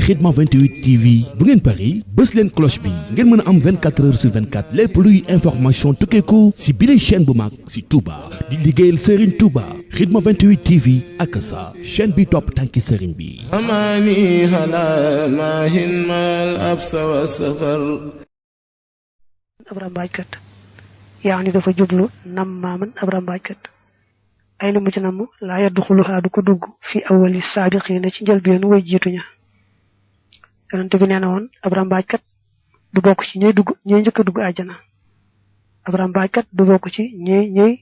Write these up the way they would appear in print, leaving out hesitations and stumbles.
Khidma 28 TV bu ngeen pari bës leen cloche bi ngeen mën a am 24 heures sur 24 lépp luy information tukkeeku si bile chaîne bu mag si Touba di liggéeyal Serigne Touba Khidma 28 TV ak sa chaîne bi topp tànki Serigne bi. amani hala mahin mal absa wa safar. ab rambaajkat yaa ni dafa jublu nam maaman ab rambaajkat ay lu mu ci namm laa yadxuluhaa du ko dugg fi awali saabiqiina ci njëlbeenu way jiituña yonent bi nee na woon ab rambaajkat du bokk ci ñooy njëkk a dugg àjjana ab rambaajkat du bokk ci ñooy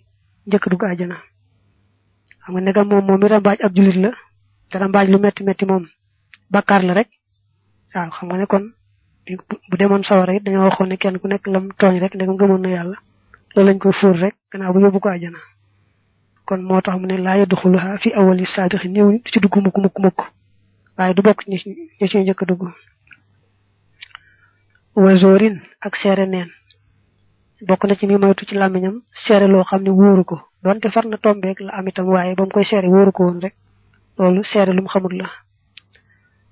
njëkk a dugg àjjana xam nga negam moom mi rambaaj ab julit la te rambaaj lu metti metti moom bàkkaar la rek waaw xam nga ne kon bu demoon sawara it dañoo waxoon ne kenn ku nekk lam tooñ rek ndegam gëmoon na yàlla loolu lañ koy fóor rek gannaaw bu yóbbu ko àjjana kon moo tax mu ne laa yadxuluhaa fi awali saabixi néew du ci dugg mukk waaye du bokk ñi ci njëkk a dugg wazorin ak seere neen bokk na ci mi moytu ci làmmiñam seere loo xam ne wóoru ko donte far na tombeek la am itam waaye ba mu koy seere wóoru ko woon rek loolu seere lu mu xamul la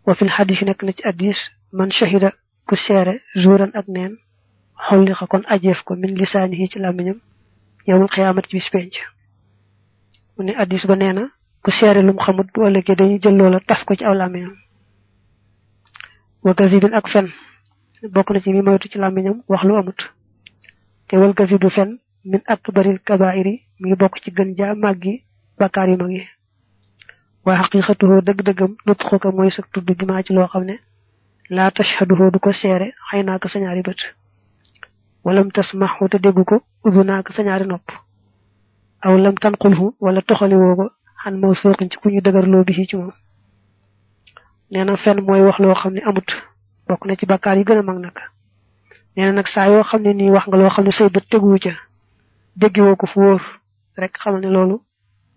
wa fil xadis nekk na ci addis man shahida ku seere zuuran ak neen xolli xa kon ajeef ko min lisaanihi ci làmmiñam yawmul xiyaamati ci bis penc mu ne addis ba nee na ku seere lu mu xamut bu ëllëgee dañuy jël loola taf ko ci aw làmmiñam wa gazibin ak fen bokk na ci mi moytu ci làmmiñam wax lu amut te wal gazibu fen min akbaril kabairi mi ngi bokk ci gën jaa màggi bakkaar yu mag yi wa xaqiqatuhu dëgg-dëggam nutxu ko mooy sa tudd bi maa ci loo xam ne laa tashhaduhu du ko seere xëy naa ko sa ñaari bët walam tasmaxu te déggu ko udu naa ko sa ñaari nopp aw lam tanqulhu wala toxali woo ko xan moo sooqin ci ku ñu dëgërloo bi ci moom nee na fen mooy wax loo xam ne amut bokk na ci bakkaar yi gën a mag nag nee na nag saa yoo xam ne nii wax nga loo xam ne say bët teguwu ca déggiwoo ko fu wóor rek xamal ne loolu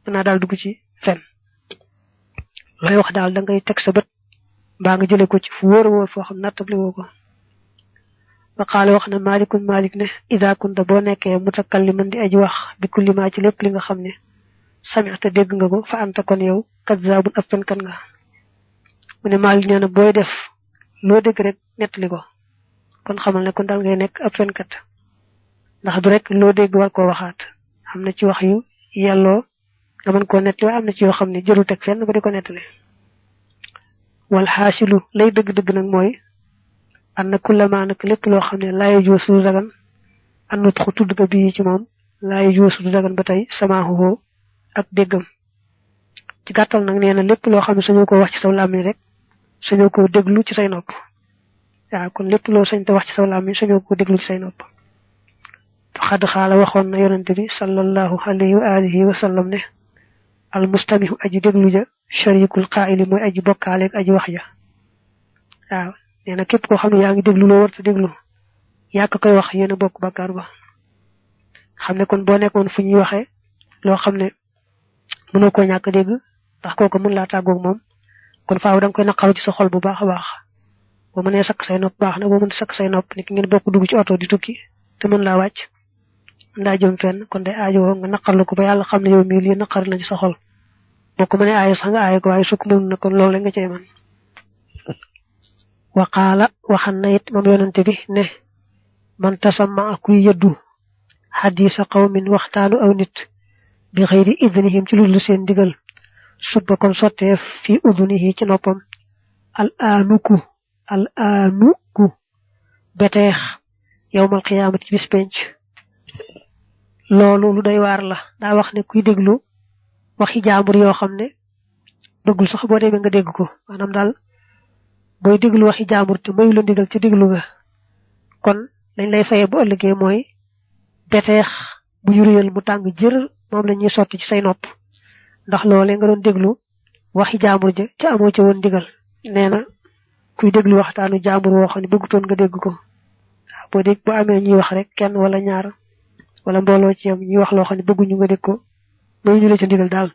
mën naa daal dugg ci fen looy wax daal da ngay teg sa bët mbaa nga jële ko ci fu wóor a wóor foo xam nattable woo ko ba xaale wax na malikun malik ne ida kunta boo nekkee mutakalliman di aji wax bi kulli ma ci lépp li nga xam ne sami'ta dégg nga ko fa anta kon yow kazzabun ab fenkan nga mu ne malik nee na booy def loo dégg rek nettali ko kon xamal ne kon daal ngay nekk ab fenkat ndax du rek loo dégg war koo waxaat am na ci wax yu yelloo nga mën koo nettali waaye am na ci yoo xam ne jëru teg fenn ba di ko nettali wal xaasilu lay dëgg-dëgg nag mooy an na kullama nag lépp loo xam ne laaye joosu du dagan an nutxu tudd ga bii ci moom laaye joosu du dagan ba tey samaahuhoo ak déggam ci gàttal nag nee na lépp loo xam ne sañoo ko wax ci saw làmmiñ rek sañoo ko déglu ci say nopp waaw kon lépp loo sañ te wax ci saw làmmiñ sañoo ko déglu ci say nopp xadd xaala waxoon na yonente bi sallallahu alayhi wa alihi wa sallam ne al mustamihu aji déglu ja sharikul qaa'ili mooy aji bokkaaleeg aji wax ja waaw nee na képp koo xam ne yaa ngi déglu loo war te déglu yàq koy wax yéen a bokk bakkaar ba xam ne kon boo nekkoon fu ñuy waxee loo xam ne mënoo koo ñàkk dégg ndax kooku mën laa tàggoog moom kon faaw da nga koy naqaru ci sa xol bu baax a baax boo mënee sakk say nopp baax na boo mënee sakk say nopp nit ki ngeen bokk dugg ci oto di tukki te mën laa wàcc mën laa jëm fenn kon day aajowoo nga naqarlu ko ba yàlla xam ne yow mii lii naqar na ci sa xol boo ko mënee aaye sax nga aaye ko waaye su ko mënul na kon loolu la nga cay man waqaala waxan na it moom yonante bi ne man tasamma kuy yëddu xadiisa qawmin waxtaanu aw nit bi xëyri idnihim ci lu seen digal subba kon sotteef fi udunihi ci noppam al aanuku beteex yawmal qiyaamati bis penc loolu lu doy waar la daa wax ne kuy déglu waxi jaambur yoo xam ne bëggul sax boo demee nga dégg ko maanaam daal booy déglu waxi jaambur te mayu la ndigal ci déglu nga kon lañ lay fayee bu ëllëgee mooy beteex bu ñu réyal mu tàng jër moom la ñuy sotti ci say nopp ndax loolee nga doon déglu waxi jaambur ja ca amoo ca woon ndigal nee na kuy déglu waxtaanu jaambur woo xam ne bëggutoon nga dégg ko waaw boo amee ñuy wax rek kenn wala ñaar wala mbooloo ci yam ñuy wax loo xam ne bëgguñu nga dégg ko may ñu la ci ndigal daal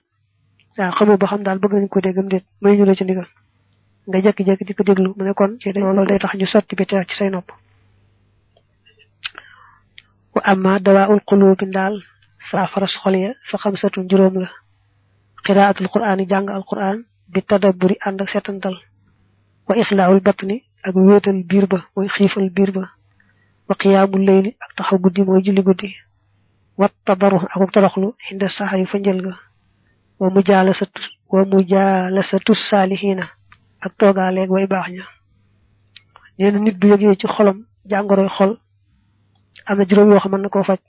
waaw xamoo ba xam daal bëgg nañ ko déggam déet may ñu la ci ndigal nga jékki-jékki di ko déglu mu ne kon ci loolu day tax ñu sotti bi teex ci say nopp wa amma dawaa'ul qulubi daal saafara xol ya fa xamsatun juróom la qiraatul qur'aan jàng al qur'aan bi tadabburi ànd ak setantal wa ixlaa'ul batni ak wéetal biir ba mooy xiifal biir ba wa qiyaamul layli ak taxaw guddi mooy julli guddi wat tadarru ak toroxlu inda saxari fa njël ga wa mujaalasatu saalihiina ak toogaaleeg way baax ña nee na nit du yëgee ci xolam jàngoroy xol am na juróom yoo xam mën na koo faj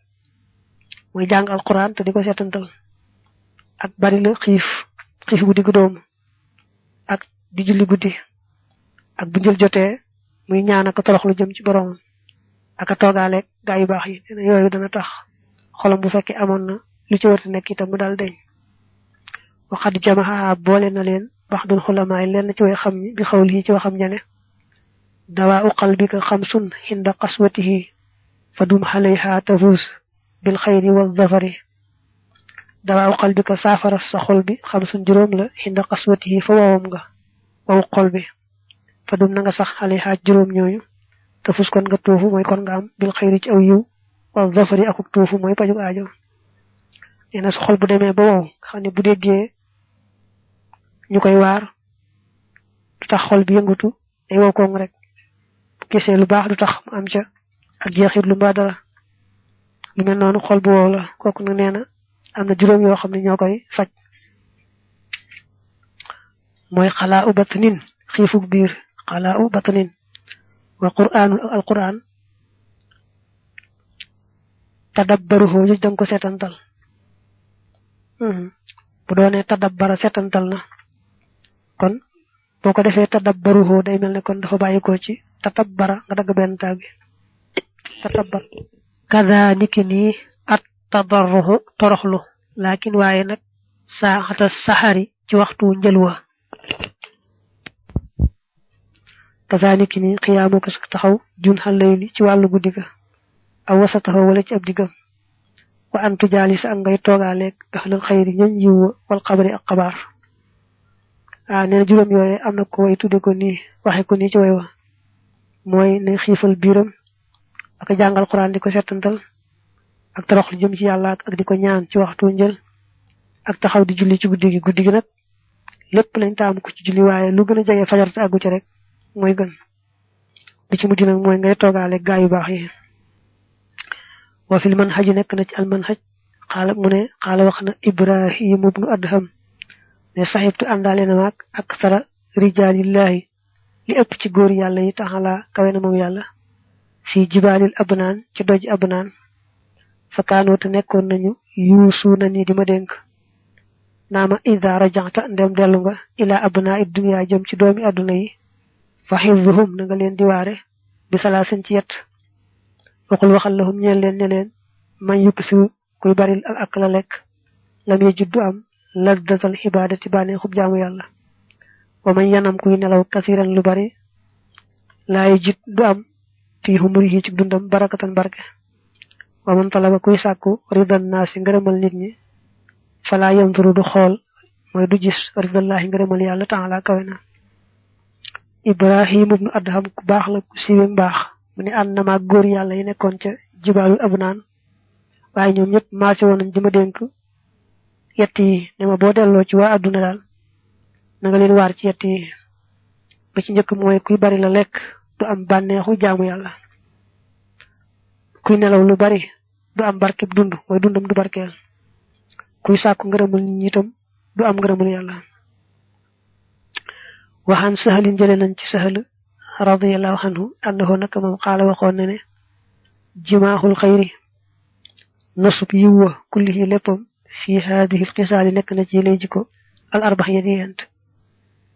mooy jàng alquran te di ko seetantal ak bari la xiif bu digg doomu ak di julli guddi ak bu njël jotee muy ñaan ak toroxlu jëm ci borom ak a toogaaleeg gaa yu baax yi nee na yooyu dana tax xolam bu fekkee amoon na lu ci war a nekk itam mu daal deñ waxat jamaha boole na leen baxdul xulamaay leen ci way xam ñi bi xawli yi ci waxam ñane dawaa u qalbika xamsun hinda qaswatihi fa dum xalayha tafus bil xayri wal zafari dawaa u qalbika saafara sa xol bi xamsun juróom la hinda qaswatihi fa wowam nga wawu xol bi fa dum na nga sax xalayha juróom ñooñu tafus kon nga tuufu mooy kon nga am bil xayri ci aw yiw wal zafari akuk tuufu mooy pajug aajo nee na sa xol bu demee ba wow xam ne bu déggee ñu koy waar du tax xol bi yëngatu day wow koŋ rek bu gisee lu baax du tax mu am ca ak jeexit lu mbaa dara lu mel noonu xol bu wow la kooku nag nee na am na juróom yoo xam ne ñoo koy faj mooy xalaa u batnin xiifug biir xalaa u batnin wa quraanul alquran tadabbaruhu ju danga ko seetantal bu doonee tadabbara seetantal na kon boo ko defee tadabbaruhu day mel ne kon dafa bàyyikoo ci tatabbara nga dagg benn taag bi tatabbar kada niki nii at tadarruhu toroxlu laakin waaye nag saaxata saxari ci waxtu njëlwa kada niki nii xiyaamu ko taxaw jun xalayli ci wàllu guddi ga aw wasataxaw wala ci ab diggam wa antu jaalis ak ngay toogaaleeg ahlal xayri ñoñ yiw wal xabari ak xabaar nee na juróom yooye am na ko way tudde ko nii waxe ko nii ci way wa mooy ne xiifal biiram ak jàngal quran di ko settantal ak toroxlu jëm ci yàlla ak di ko ñaan ci waxtu njël ak taxaw di julli ci guddi gi nag lépp lañ taamu ko ci julli waaye lu gën a jege fajar te àggu ci rek mooy gën bi ci mujj nag mooy ngay toogaaleeg gaa yu baax yi wa fil manhaj nekk na ci al manhaj xaala mu ne xaala wax na Ibrahim ibnu Adham ne saxibtu àndaale na maag ak sara rijaalillahi li ëpp ci góor yàlla yi taxala kawe na moom yàlla fii jibaalil abnaan ci doj abnaan fa kaanoo te nekkoon nañu yuusu na ni di ma dénk naama ida rajaxta ndem dellu nga ilaa abnaa id dunya jëm ci doomi adduna yi fa xifzuhum na nga leen di waare bi salaasin ci yett waxul waxal lahum ñeel leen ne leen man yukk si kuy baril al ak la lekk lam ye juddu am laddatal xibaadati bànnee xub jaamu yàlla wa man yanam kuy nelaw kasiran lu bari laaye jit du am fii humurihi ci dundam barakatan barke wa man talaba kuy sàkku ridan naasi ngërëmal nit ñi falaa yamturu du xool mooy du gis ridallahi ngërëmal yàlla taala kawe na Ibrahim ibnu Adham ku baax la ku siiwe mbaax mu ne ànd na maag góor yàlla yi nekkoon ca jibaalul abnaan waaye ñoom ñëpp maase woon nañ di ma dénk yett yi ne ma boo delloo ci waa adduna daal na nga leen waar ci yett yi ba ci njëkk mooy kuy bari la lekk du am bànneexu jaamu yàlla kuy nelaw lu bari du am barkeb dund mooy dundam du barkeel kuy sàkku ngërëmul nit ñi itam du am ngërëmul yàlla waxaan sahalin jële nañ ci sahal radiyallahu anhu annahu naka moom xaala waxoon na ne jimaaxul xayri nasub yiwwa kullihi léppam fi haadihi alxisaali nekk na ci lay jikko al arbax yedi yent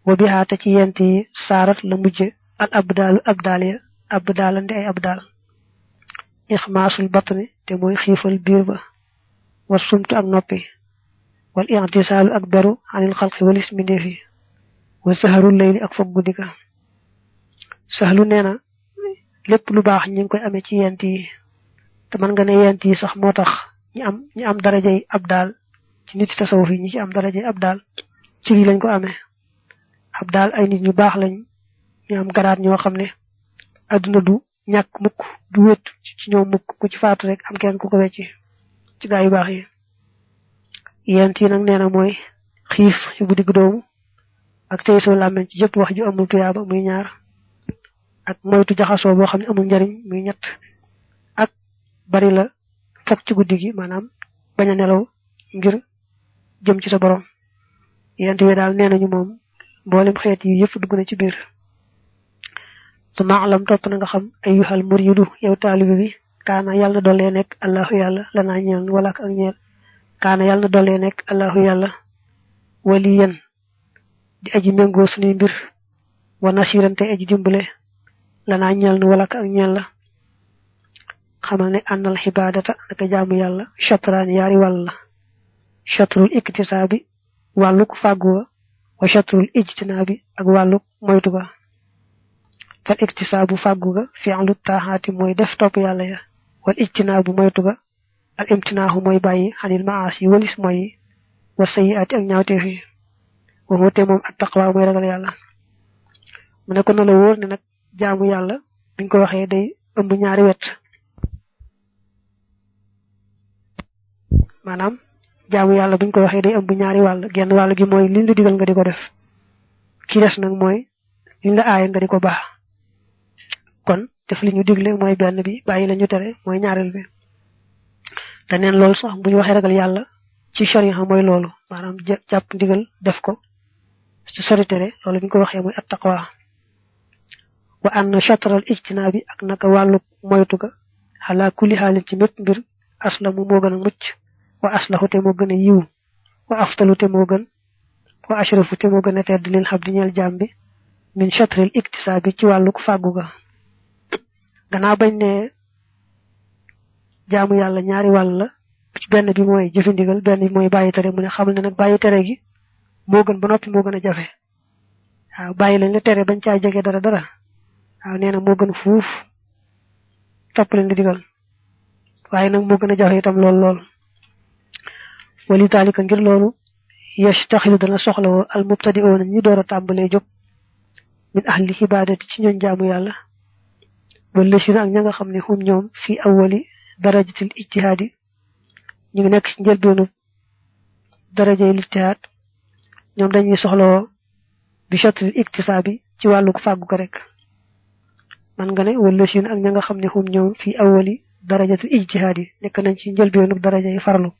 wa bihaata ci yent yi saarat la mujje al abdaalu abdaal ya abdaalandi ay abdaal ixmaasul batni te mooy xiifal biir ba war sumtu ak noppi wal intisaalu ak beru anil xalqi walis mbindeef yi wa saharul layli ak foog guddi ga saxlu nee na lépp lu baax ñi ngi koy amee ci yent yi te mën nga ne yent yi sax moo tax ñi am darajay abdaal ci nit tasawuf yi ñi ci am darajay abdaal ci lii lañ ko amee abdaal ay nit ñu baax lañ ñu am garaat ñoo xam ne adduna du ñàkk mukk du wét ci ñoom mukk ku ci faatu rek am kenn ku ko wecci ci gaa yu baax yi yent yi nag nee na mooy xiif ci bu digg doomu ak téye sa làmmiñ ci jëpp wax ju amul tuyaaba muy ñaar ak moytu jaxasoo boo xam ne amul njariñ muy ñett ak bari la fokk ci guddi gi maanaam bañ a nelaw ngir jëm ci sa borom yent wi daal nee nañu moom mboolem xeet yi yëpp dugg na ci biir su maalam topp na nga xam ayyuhal muridu yow taalibi bi kaana yàlla na dollee nekk allahu yàlla lanaa ñeel wala ak ñeel kaana yàlla na dollee nekk allahu yàlla waliyan di aji méngoo suñuy mbir wa nasiran tey aji dimbale lanaa ñeel nu wala ak ñeel la xamal ne ànnal xibaadata naka jaamu yàlla chatraan yaari wàll la chatrul iktisaabi wàlluk fàggu ga wa chatrul ijtinaabi ak wàlluk moytu ga fal iktisaabu fàggu ga fi'lu taaxaati mooy def topp yàlla ya wal ijtinaabu moytu ga al imtinaahu mooy bàyyi xanil maasi walis mooy wa sayyiaati ak ñaawteef yi wa huwa te moom at taqwa mooy ragal yàlla mu ne ko na la wóor ne nag jaamu yàlla biñ ko waxee day ëmb ñaari wet maanaam jaamu yàlla buñ ko waxee day ëmb ñaari wàll genn wàll gi mooy liñ la digal nga di ko def ki des nag mooy liñ la aaye nga di ko baax kon def li ñu digle mooy benn bi bàyyi la ñu tere mooy ñaareel bi te neen loolu sax bu ñu waxee ragal yàlla ci sharia mooy loolu maanaam jàpp ndigal def ko ci sori tere loolu bu ñu ko waxee mooy at taqwa wa anna shatral ijtinaabi ak naka wàllu moytu ga xalaa kulli xaalin ci mépp mbir aslamu moo gën a mucc wa aslahu te moo gën a yiw wa aftalu te moo gën wa ashrafu te moo gën a tedd lil xabdi ñeel jaam bi min shatril iktisaabi ci wàlluk fàggu ga gannaaw bañ ne jaamu yàlla ñaari wàll la benn bi mooy jëfe ndigal benn bi mooy bàyyi tere mu ne xamal ne nag bàyyi tere gi moo gën ba noppi moo gën a jafe waaw bàyyi lañ la tere bañ caa jege dara waaw nee na moo gën fuuf topp leen di digal waaye nag moo gën a jafe itam lool wali taalika ngir loolu yastaxilu dana soxlawoo al mubtadi'oona ñi door a tàmbalee jóg min ahli xibaadati ci ñooñ jaamu yàlla wala si ak ña nga xam ne hum ñoom fii awwali darajatil ijtihaadi ñu ngi nekk ci njëlbeenu darajay lijtihaad ñoom dañuy soxlawoo bi shatril iktisaabi ci wàllu fàggu ko rek man nga ne wala si ak ña nga xam ne hum ñoom fii awwali darajatil ijtihaadi nekk nañ ci njëlbeenu darajay farlu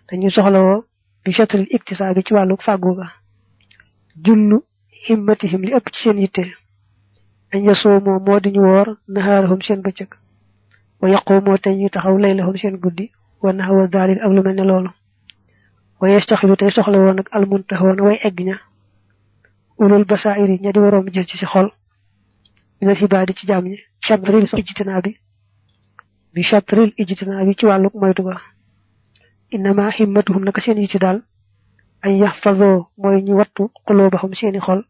dañuy soxlawoo bi shatril iktisaabi ci wàllu fàggu ga jullu himmatihim li ëpp ci seen yitte añ yasoomoo moo di ñu woor nahaarahum seen bëccëg wa yaqoomoo te ñuy taxaw laylahum seen guddi wa nahawa daalil ak lu mel ne loolu wa yastaxilu tey soxla woon ak almuntahoon way egg ña ulul basaa'iri ña di waroom gis ci xol minal xibaadi ci jaam ñi bi shatril ijtinaabi ci wàlluk moytu ga innama himmatuhum naka seen yitte daal ay yaxfazoo mooy ñu wattu quluubahum seeni xol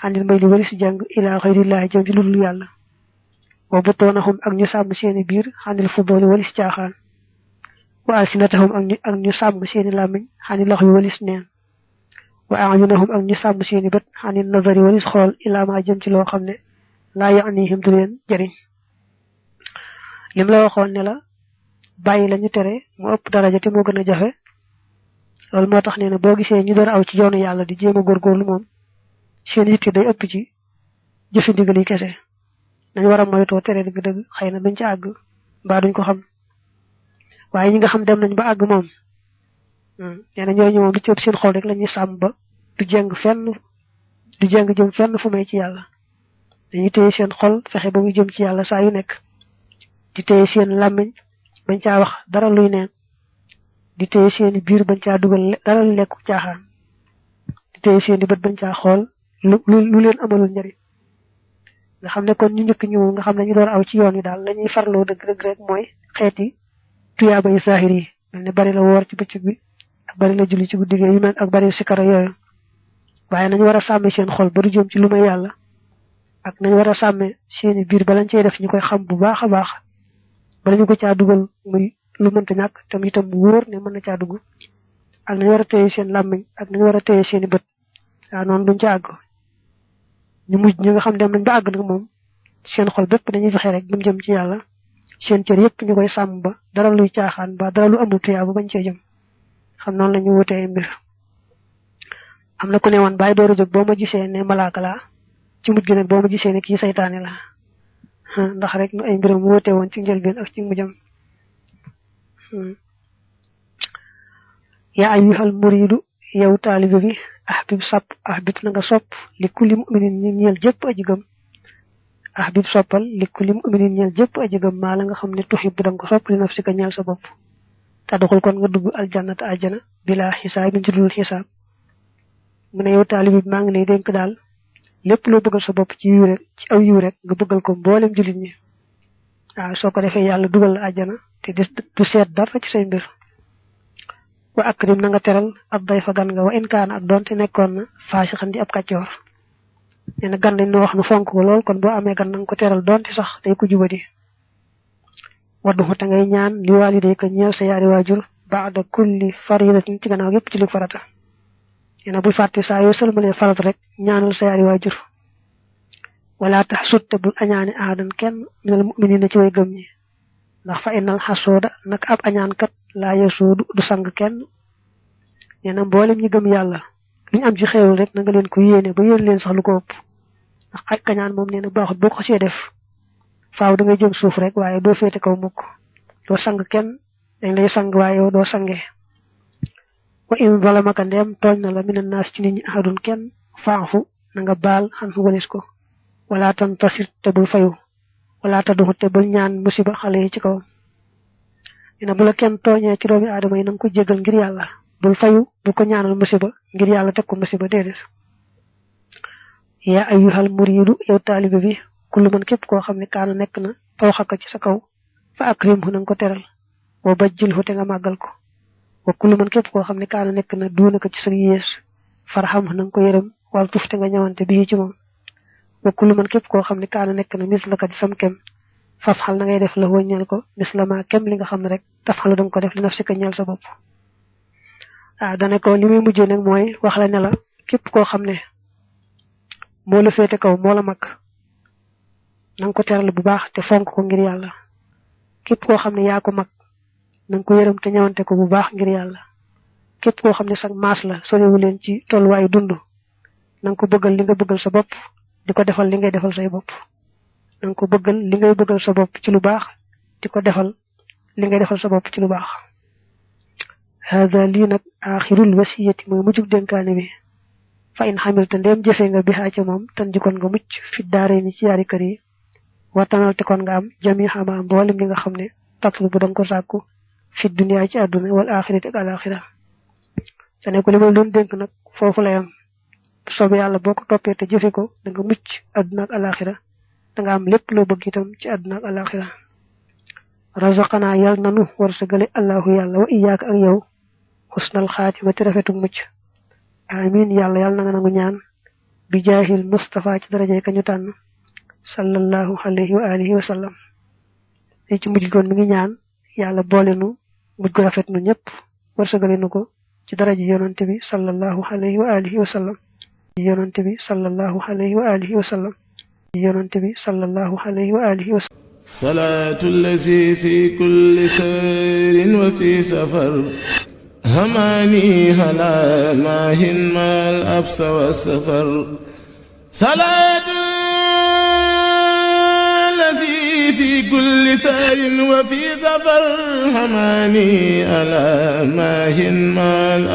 xanil may li wari si jàng ilaa xayrillaahi jëm ci ludul yàlla wa butoonahum ak ñu sàmm seeni biir xanil fudooli walis caaxaan wa alsinatahum ak ñu sàmm seeni làmmiñ xanil lax wi walis neen wa ayunahum ak ñu sàmm seeni bët xanil nazari walis xool ilaa ma jëm ci loo xam ne laa yaanihim du leen jariñ lim la waxoon ne la bàyyi la ñu tere mu ëpp daraja te moo gën a jafe loolu moo tax nee na boo gisee ñu door aw ci yoonu yàlla di jéem a góorgóorlu moom seen yitte day ëpp ci jëfe ndigal yi kese dañ war a moytoo tere dëgg-dëgg xëy na duñ ci àgg mbaa duñ ko xam waaye ñi nga xam dem nañ ba àgg moom nee na ñooñu moom li ci ëpp seen xol rek la ñuy sàmm ba du jeng jëm fenn fu may ci yàlla dañuy téye seen xol fexe ba muy jëm ci yàlla saa yu nekk di téye seen làmmiñ bañ caa wax dara luy neen di téye seeni biir bañ caa dugal dara lu lekku caaxaan di téye seeni bët bañ caa xool lu leen amalul njariñ nga xam ne kon ñu njëkk ñu nga xam ne ñu door aw ci yoon wi daal lañuy farloo dëgg rek mooy xeeti tuyaaba yu saahir yi mel ne bari la woor ci bëccëg bi ak bari la julli ci guddi gi yu mel ak bari sikara yooyu waaye nañu war a sàmme seen xol ba du jëm ci lu may yàlla ak nañu war a sàmme seeni biir ba lañ cey def ñu koy xam bu baax a baax bala ñu ko caa dugal muy lu mënta ñàkk tam itam wóor ne mën na caa dugg ak nañu war a téye seen làmmiñ ak nañu war a téye seeni bët waaw noonu duñ ca àgg ñu mujj ñi nga xam dem nañ ba àgg nag moom seen xol bépp dañuy fexe rek ba mu jëm ci yàlla seen cër yëpp ñu koy sàmm ba dara luy caaxaan ba dara lu amul tuyaa ba bañ cee jëm xam noonu la ñu wutee mbir am na ku ne woon bàyyi dooru jóg boo ma gisee ne malaaka la ci mujj gi nag boo ma gisee ne kii saytaane la ndax rek nu ay mbiram wóote woon ci njëlbeen ak ci mujjam yaa ayyuhal muridu yow taalibe bi ahbib na nga sopp li kulli mu'minin ñi ñeel jëpp aji gëm ahbib soppal li kulli mu'minin ñeel jëpp aji gëm maa la nga xam ne tuhibbu danga ko sopp li nafsika ñeel sa bopp te doxul kon nga dugg aljannata àjjana bila xisaab ci dul xisaab mu ne yow taalibe bi maa ngi lay dénk daal lépp loo bëggal sa bopp ci yiw rek ci aw yiw rek nga bëggal ko mboolem jullit ñi waaw soo ko defee yàlla dugal la àjjana te du seet dara ci say mbir wa akrim na nga teral ab day fa gan nga wa in kaana ak doonte nekkoon na faasi xam di ab kàccoor nee na gan dañ na wax nu fonk ko lool kon boo amee gan na nga ko teral doonte sax day ko jubadi waddu te ngay ñaan li waaliday ko ñeel sa yaari waajur ba'da kulli faridatin ci gannaaw yépp ci li farata nee na bul fàtte saa yoo sëlmalee farat rek ñaanal sa yaari waajur wala tax sut te bul añaane ahadan kenn minal mu'minina ci way gëm ñi ndax fa innal xasooda nag ab añaankat laa yasoodu du sang kenn nee na mboolem ñi gëm yàlla luñu am ci xéewal rek na nga leen ko yéene ba yéen leen sax lu ko ëpp ndax ay kañaan moom nee na baaxut boo ko xasee def faaw da ngay jëm suuf rek waaye doo féete kaw mukk doo sang kenn dañ lay sang waaye yow doo sange wa in zalamaka ndeem tooñ na la minan naas ci nit ñi ahadun kenn faafu na nga baal xan fu walis ko wala tan tasir te bul fayu wala taddu te bul ñaan musiba xale yi ci kaw ina bu la kenn tooñee ci doomi aadama yi na nga ko jégal ngir yàlla bul fayu bu ko ñaanal musiba ngir yàlla teg ko musiba déedéet yaa ayyuhal muridu yow taalibe bi kullu man képp koo xam ne kaana nekk na fawxaka ci sa kaw fa akrimhu na nga ko teral wa bajjilhu te nga màggal ko wa kullu man képp koo xam ne kaana nekk na duunaka ci sa yées farhamhu na nga ko yërëm wal tuf te nga ñëwante bii ci moom wa kullu man képp koo xam ne kaana nekk na mislaka di sam kem fafxal na ngay def la wëññal ko mislama kem li nga xam ne rek tafxalu danga ko def li nafsika ñeel sa bopp dane ko li muy mujjee nag mooy wax la ne la képp koo xam ne moo la féete kaw moo la mag na nga ko teral bu baax te fonk ko ngir yàlla képp koo xam ne yaa ko mag na nga ko yërëm te ñëwante ko bu baax ngir yàlla képp koo xam ne sax maas la sorewu leen ci tolluwaayu dund na nga ko bëggal li nga bëggal sa bopp di ko defal li ngay defal say bopp na nga ko bëggal li ngay bëggal sa bopp ci lu baax di ko defal li ngay defal sa bopp ci lu baax hada lii nag axirul wasiyati mooy mujjug dénkaane bi fa in xamilta ndéem jëfe nga bi xaaca moom tan jikoon nga mucc fi daare ni ci yaari kër yi watanal te kon nga am jami xama mboolem li nga xam ne tatlu bu danga ko sàkku fi duniyaa ci àdduna wal axirati ak alaxira sa ne ko li ma doon dénk nag foofu la yam soobu yàlla boo ko toppee te jëfe ko da nga mucc àdduna ak alaxira da nga am lépp loo bëgg itam ci àdduna ak alaxira razaqana yàlla nanu war sa gële allahu yàlla wa iyaaka ak yow xusnal xaatimati rafetug mucc amin yàlla na nga nangu ñaan bi jaahil Mustafa ci darajay ka ñu tànn sallallahu alayhi wa alihi wa sallam li ci mujj goon mi ngi ñaan yàlla boole nu mujj gu rafet nu ñëpp wërsëgale nu ko ci daraja yonante bi sallallahu alayhi wa alihi wa sallam yonante bi sallallahu alayhi wa alihi wa sallam yonante bi sallallahu alayhi wa alihi wa sallam salaatu allazi fi kulli sayrin wa fi safar هماني هلا ماهن ما الأبس والسفر صلاة الذي في كل سار وفي ظفر هماني هلا ماهن ما الأبس